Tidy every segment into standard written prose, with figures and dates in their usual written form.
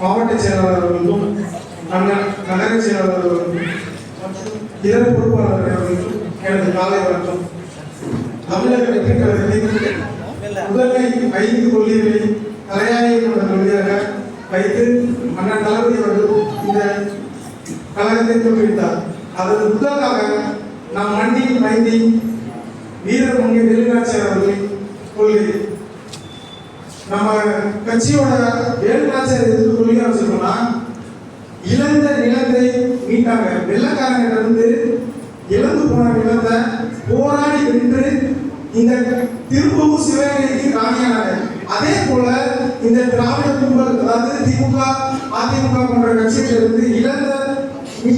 மாவட்ட செயலாளர்களுக்கும் நகர செயலாளர்களுக்கும் மற்றும் இதர பொறுப்பாளர்களுக்கும் எனது காலை வணக்கம். தமிழக வெற்றிக் கழகத்தின் முதன்மை 5 கொள்கைகளை தலையாய கொள்கையாக வைத்து அண்ணன் தளபதி அவர்கள் இந்த கழகத்தை தோற்றுவித்தார். அதற்கு முதலாக நம் மண்ணின் மைந்தி வீரர் முன்னே வேலுநாச்சியார் அவர்களின் கொள்கை. நம்ம கட்சியோட வேலுநாச்சியார் எதிர்த்து கொள்கை வச்சிருக்கோம்னா, இழந்த நிலத்தை மீட்டாங்க. வெள்ளக்காரங்க இருந்து இழந்து போன நிலத்தை போராடி வென்று இந்த திருப்பூர் சிவகங்கைக்கு ராணியானாங்க. அதே போல இந்த திராவிட கும்பல், அதாவது திமுக அதிமுக போன்ற கட்சிகளிலிருந்து இழந்த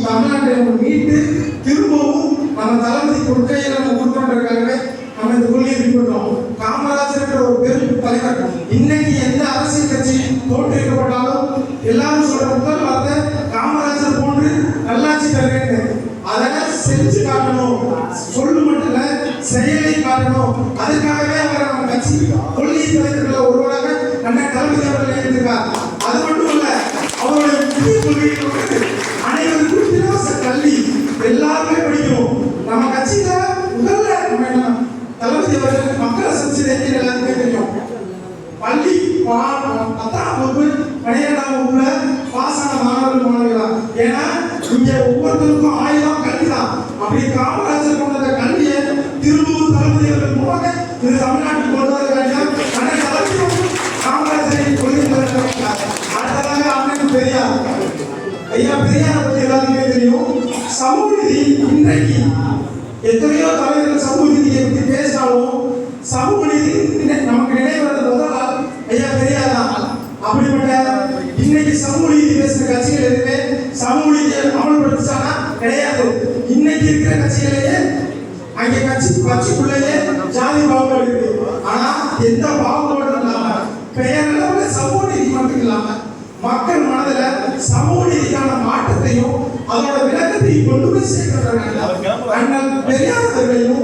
தமிழ்நாட்டை மீட்டு திரும்பவும் நம்ம தளபதி கொள்கையை நம்ம கொடுக்கணுன்றதுக்காகவே நம்ம இந்த கொள்கையை பின்பற்றோம். காமராஜர் ஒரு பெரும் தலைவர். இன்னைக்கு எந்த அரசியல் கட்சி தோற்றுவிக்கப்பட்டாலும் எல்லாரும் சொல்ற முதல் வார்த்தை காமராஜர் போன்று நல்லாட்சி தருவேன். அதை செஞ்சு காட்டணும், சொல்லு மட்டும் இல்ல செயலை காட்டணும். அதுக்காகவே அவர் நம்ம கட்சி கொள்கை தலைவர்கள் ஒருவராக அண்ணன் தளபதி அவர்கள் இருந்திருக்கார். அது மட்டும் இல்ல, அவருடைய புதிய கொள்கை அனைவருக்கும் இலவச கல்வி எல்லாருமே படிக்கணும். நம்ம கட்சியில முதல்ல தளபதி அவர்கள் மக்களை சந்திச்சது எல்லாருமே தெரியும். பள்ளி 10ஆம் வகுப்பு 12ஆம் வகுப்புல பாஸ் ஆன மாணவர்கள் மாணவிகளா, ஏன்னா இங்க ஒவ்வொருத்தருக்கும் 1000 கல்வி தான். அப்படி காமராஜர் கொண்ட கல்வியை திரும்பவும் தளபதி அவர்கள் மூலமாக இது தமிழ்நாட்டுக்கு கொண்டு வர வேண்டும். அண்ணன் தளபதி காமராஜரை கொள்கை அடுத்ததாக அண்ணன் பெரியார். ஐயா பெரியார் பற்றி எல்லாருக்குமே தெரியும். சமூக நீதி இன்றைக்கு எத்தனையோ தலைவர்கள் சமூக நீதியை பற்றி பேசினாலும் சமூக நீதி நமக்கு நினைவு முதல் ஐயா பெரியார் தான். அப்படிப்பட்ட இன்னைக்கு சமூக நீதி பேசுற கட்சிகள் எதுவுமே சமூக நீதியை அமல்படுத்தானா கிடையாது. இன்னைக்கு இருக்கிற கட்சிகளையே அங்கே கட்சிக்குள்ளேயே ஜாதி பாகுபாடு இருக்கு. ஆனா எந்த பாகுபாடும் இல்லாம பெயரளவுல சமூக நீதி மட்டும் இல்லாம மக்கள் மனதில சமூக நீதிக்கான மாற்றத்தையும் அதோட விளக்கத்தையும் கொண்டு போய் சேர்க்கிறாங்க. அண்ணன் பெரியார் அவர்களையும்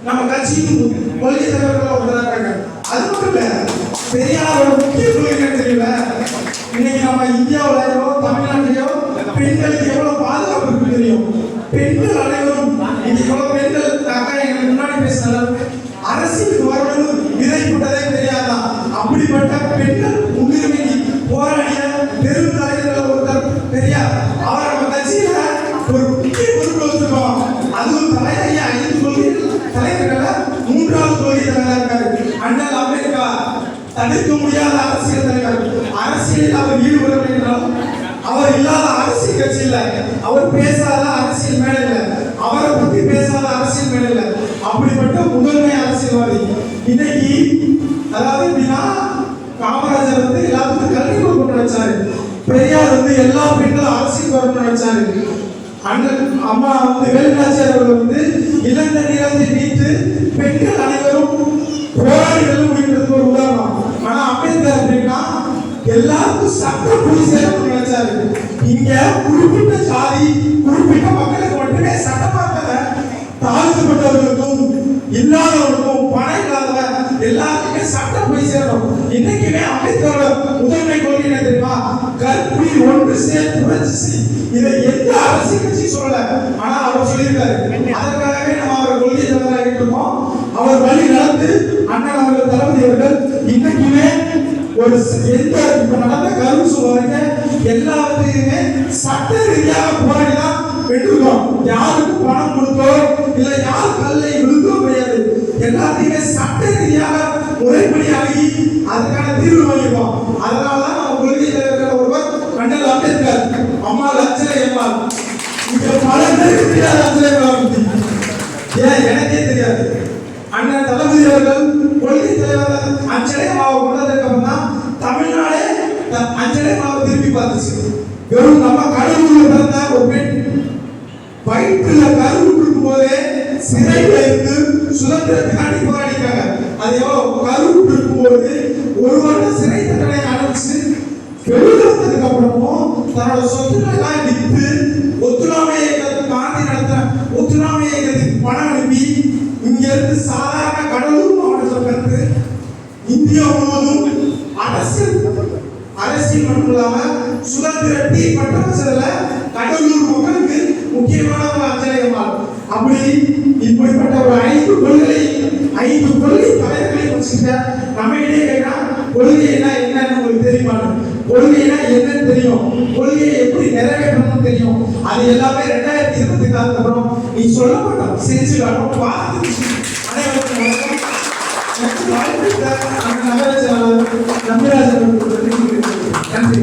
நம்ம கட்சியும் கொள்கை தலைவர்கள் உருவாக்குறாங்க. அது மட்டும் இல்ல, பெரியாரோட முக்கிய கொள்கை தெரியல. இன்னைக்கு நம்ம இந்தியாவிலோ தமிழ்நாட்டிலோ பெண்களுக்கு எவ்வளவு பாதுகாப்பு இருக்கு தெரியும். பெண்கள் அனைவரும் இன்னைக்கு எவ்வளவு பெண்கள் அக்கா எங்களுக்கு முன்னாடி பேசின அரசியலுக்கு வரணும் விதைப்பட்டதே தெரியாதான். அப்படிப்பட்ட பெண்கள் முன்னுரிமைக்கு போராடிய பெரும் தலைவர்கள் ஒருத்தர் பெரியார். அவர் நம்ம கட்சியில ஒரு முக்கிய பொறுப்பு வச்சிருக்கோம். அதுவும் தலைவரைய 5 கொள்கை தலைவர்கள 3வது கொள்கை தலைவராக இருக்காரு அண்ணல் அம்பேத்கர். தடுக்க முடியாத அரசியல் தலைவர். அரசியலில் அவர் ஈடுபடவில்லை என்றாலும் அவர் இல்லாத அரசியல் கட்சி இல்லை. அவர் பேசாத அரசியல் மேல இல்லை. அவரை பத்தி பேசாத அரசியல் மேல இல்லை. அப்படிப்பட்ட முதன்மை அரசியல்வாதி. இன்னைக்கு அதாவது எப்படின்னா, காமராஜர் வந்து எல்லாத்துக்கும் கல்வி கொடுக்கணும்னு நினைச்சாரு. பெரியார் வந்து எல்லா பெண்களும் அரசியல் வரணும்னு நினைச்சாரு. அண்ணன் அம்மா வந்து வேலுநாச்சியார் அவர்கள் வந்து இழந்த நிலத்தை மீட்டு பெண்கள் அனைவரும் போராடி வெல்ல முடியுன்றது ஒரு உதாரணம். ஆனா அம்பேத்கர் அப்படின்னா எல்லாருக்கும் சட்டம் போய் சேரணும்னு நினைச்சாரு. இங்க குறிப்பிட்ட ஜாதி குறிப்பிட்ட மக்களுக்கு மட்டுமே சட்டமாக்கல, தாழ்த்தப்பட்டவர்களுக்கும் இல்லாதவர்களுக்கும் பணம் இல்லாதவன் எல்லாருக்குமே சட்டம் போய் சேரணும். இன்னைக்குமே அம்பேத்கரோட முதன்மை கொள்கை என்ன தெரியுமா? கல்வி ஒன்று சேர்த்து புரட்சி. இதை எந்த அரசியல் கட்சி சொல்லல, ஆனா அவர் சொல்லியிருக்காரு. அதற்காகவே நம்ம அவர் கொள்கை தலைவராக இருக்கோம். அவர் வழி நடந்து அண்ணன் அவர்கள் தளபதி அவர்கள் இன்னைக்குமே ஒரு எந்த இப்ப நடந்த கருத்து சொல்லுவாங்க எல்லாத்தையுமே சட்ட ரீதியாக போராடிதான் பெற்றுக்கோம். யாருக்கும் பணம் கொடுத்தோ இல்ல யார் கல்லை விழுந்தோ கிடையாது. எல்லாத்தையுமே சட்ட ரீதியாக முறைப்படி அணுகி அதுக்கான தீர்வு வாங்கிப்போம். அதனாலதான் நம்ம கொள்கை தலைவர்கள் ஒருவர் அண்ணல் அம்பேத்கர், அம்மா லட்சணை அம்மாள். இங்க பல பேருக்கு தெரியாத லட்சணை ஏன் எனக்கே தெரியாது. அண்ணன் தளபதி அவர்கள் கொள்கை தலைவர் அஞ்சலை மாவை கொண்டதுக்கு அப்புறம் தான் தமிழ்நாடே அஞ்சலை மாவை திரும்பி பார்த்துச்சு. வெறும் நம்ம கடலூர்ல பிறந்த ஒரு பெண் வயிற்றுல கருவுற்றிருக்கும் போதே சிறையில இருந்து சுதந்திரத்துக்காண்டி போராடிக்காங்க. அது எவ்வளவு கருவுற்று இருக்கும் போது 1 வருடம் சிறை தண்டனை அனுப்பிச்சு வெளிவந்ததுக்கு அப்புறமும் தன்னோட சொத்துக்களை விற்று ஒத்துழைமை இயக்கத்துக்கு காந்தி நடத்த ஒத்துழைமை இயக்கத்துக்கு பணம் அனுப்பி இங்க இருந்து சாதாரண கடலூர் மாவட்டத்தில் இந்தியா முழுவதும் அரசியல் அரசியல் மட்டும் இல்லாம சுதந்திர டீ பட்டத்துல கடலூர் மக்களுக்கு முக்கியமான அஞ்சலி அம்மாள். அப்படி இப்படிப்பட்ட ஒரு 5 கொள்கை தலைவர்களை வச்சுக்கிட்ட நம்ம இடையே கேட்டா கொள்கைனா என்னன்னு உங்களுக்கு தெரியுமா? கொள்கைனா என்னன்னு தெரியும், கொள்கையை எப்படி நிறைவேற்றணும்னு தெரியும். அது எல்லாமே 2024 அப்புறம் நீ சொல்ல மாட்டோம், செஞ்சு காட்டும். பார்த்து அனைவருக்கும் வணக்கம். எனக்கு வாழ்க்கை நகர செயலாளர் நம்பிராஜன் நன்றி.